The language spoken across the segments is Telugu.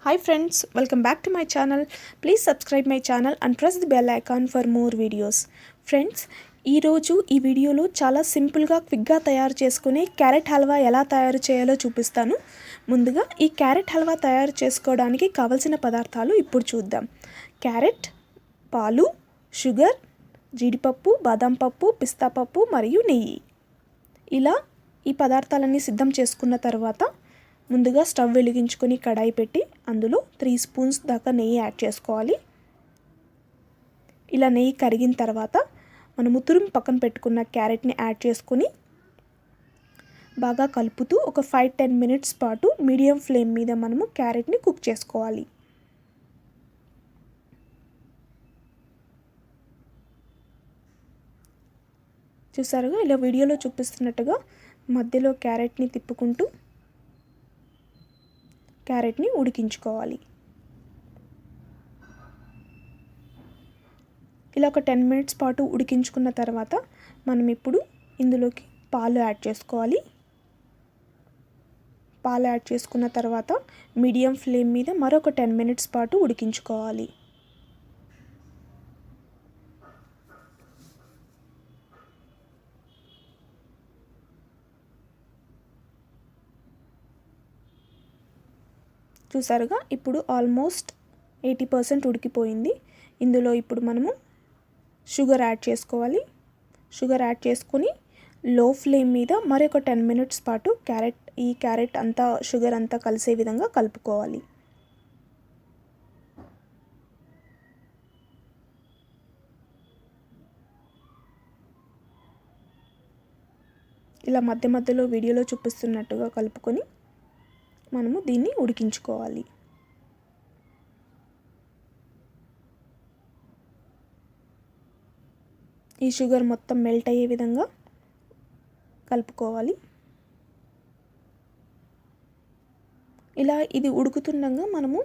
Hi friends, welcome back to my channel. Please subscribe my channel and press the bell icon for more videos. Friends, ఈ రోజు ఈ వీడియోలో చాలా సింపుల్ గా క్విక్ గా తయారు చేసుకునే క్యారెట్ హల్వా ఎలా తయారు చేయాలో చూపిస్తాను. ముందుగా ఈ క్యారెట్ హల్వా తయారు చేసుకోవడానికి కావాల్సిన పదార్థాలు ఇప్పుడు చూద్దాం. క్యారెట్, పాలు, షుగర్, జీడిపప్పు, బాదం పప్పు, పిస్తా పప్పు మరియు నెయ్యి. ఇలా ఈ పదార్థాలన్నీ సిద్ధం చేసుకున్న తర్వాత ముందుగా స్టవ్ వెలిగించుకొని కడాయి పెట్టి అందులో 3 స్పూన్స్ దాకా నెయ్యి యాడ్ చేసుకోవాలి. ఇలా నెయ్యి కరిగిన తర్వాత మనము తురుము పక్కన పెట్టుకున్న క్యారెట్ని యాడ్ చేసుకొని బాగా కలుపుతూ ఒక 5-10 మినిట్స్ పాటు మీడియం ఫ్లేమ్ మీద మనము క్యారెట్ని కుక్ చేసుకోవాలి. చూసారుగా ఇలా వీడియోలో చూపిస్తున్నట్టుగా మధ్యలో క్యారెట్ని తిప్పుకుంటూ క్యారెట్ని ఉడికించుకోవాలి. ఇలా ఒక 10 మినిట్స్ పాటు ఉడికించుకున్న తర్వాత మనం ఇప్పుడు ఇందులోకి పాలు యాడ్ చేసుకోవాలి. పాలు యాడ్ చేసుకున్న తర్వాత మీడియం ఫ్లేమ్ మీద మరొక 10 మినిట్స్ పాటు ఉడికించుకోవాలి. చూసారుగా ఇప్పుడు ఆల్మోస్ట్ 80% ఉడికిపోయింది. ఇందులో ఇప్పుడు మనము షుగర్ యాడ్ చేసుకోవాలి. షుగర్ యాడ్ చేసుకొని లో ఫ్లేమ్ మీద మరొక 10 మినిట్స్ పాటు క్యారెట్ అంతా షుగర్ అంతా కలిసే విధంగా కలుపుకోవాలి. ఇలా మధ్య మధ్యలో వీడియోలో చూపిస్తున్నట్టుగా కలుపుకొని మనము దీన్ని ఉడికించుకోవాలి. ఈ షుగర్ మొత్తం మెల్ట్ అయ్యే విధంగా కలుపుకోవాలి. ఇలా ఇది ఉడుకుతుండగా మనము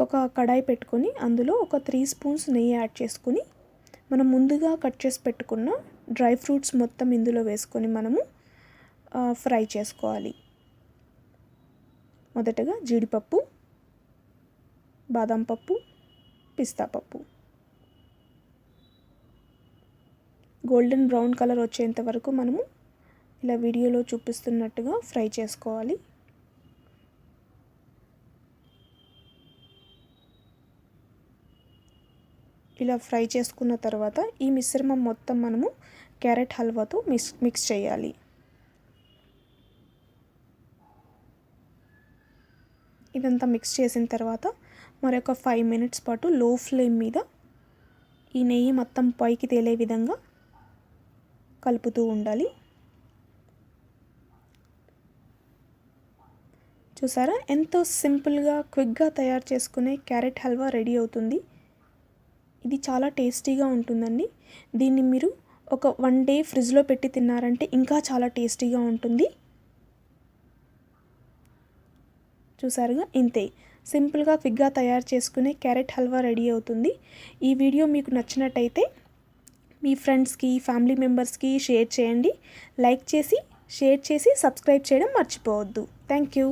ఒక కడాయి పెట్టుకొని అందులో ఒక 3 స్పూన్స్ నెయ్యి యాడ్ చేసుకొని మనం ముందుగా కట్ చేసి పెట్టుకున్న డ్రై ఫ్రూట్స్ మొత్తం ఇందులో వేసుకొని మనము ఫ్రై చేసుకోవాలి. మొదటగా జీడిపప్పు, బాదం పప్పు, పిస్తా పప్పు గోల్డెన్ బ్రౌన్ కలర్ వచ్చేంత వరకు మనము ఇలా వీడియోలో చూపిస్తున్నట్టుగా ఫ్రై చేసుకోవాలి. ఇలా ఫ్రై చేసుకున్న తర్వాత ఈ మిశ్రమం మొత్తం మనము క్యారెట్ హల్వాతో మిక్స్ చేయాలి. ఇదంతా మిక్స్ చేసిన తర్వాత మరొక 5 మినిట్స్ పాటు లో ఫ్లేమ్ మీద ఈ నెయ్యి మొత్తం పైకి తేలే విధంగా కలుపుతూ ఉండాలి. చూసారా ఎంతో సింపుల్గా క్విక్గా తయారు చేసుకునే క్యారెట్ హల్వా రెడీ అవుతుంది. ఇది చాలా టేస్టీగా ఉంటుందండి. దీన్ని మీరు ఒక 1 డే ఫ్రిడ్జ్లో పెట్టి తిన్నారంటే ఇంకా చాలా టేస్టీగా ఉంటుంది. చూసారుగా ఇంతే సింపుల్గా క్విక్గా తయారు చేసుకునే క్యారెట్ హల్వా రెడీ అవుతుంది. ఈ వీడియో మీకు నచ్చినట్టయితే మీ ఫ్రెండ్స్కి, ఫ్యామిలీ మెంబర్స్కి షేర్ చేయండి. లైక్ చేసి, షేర్ చేసి, సబ్స్క్రైబ్ చేయడం మర్చిపోవద్దు. Thank you.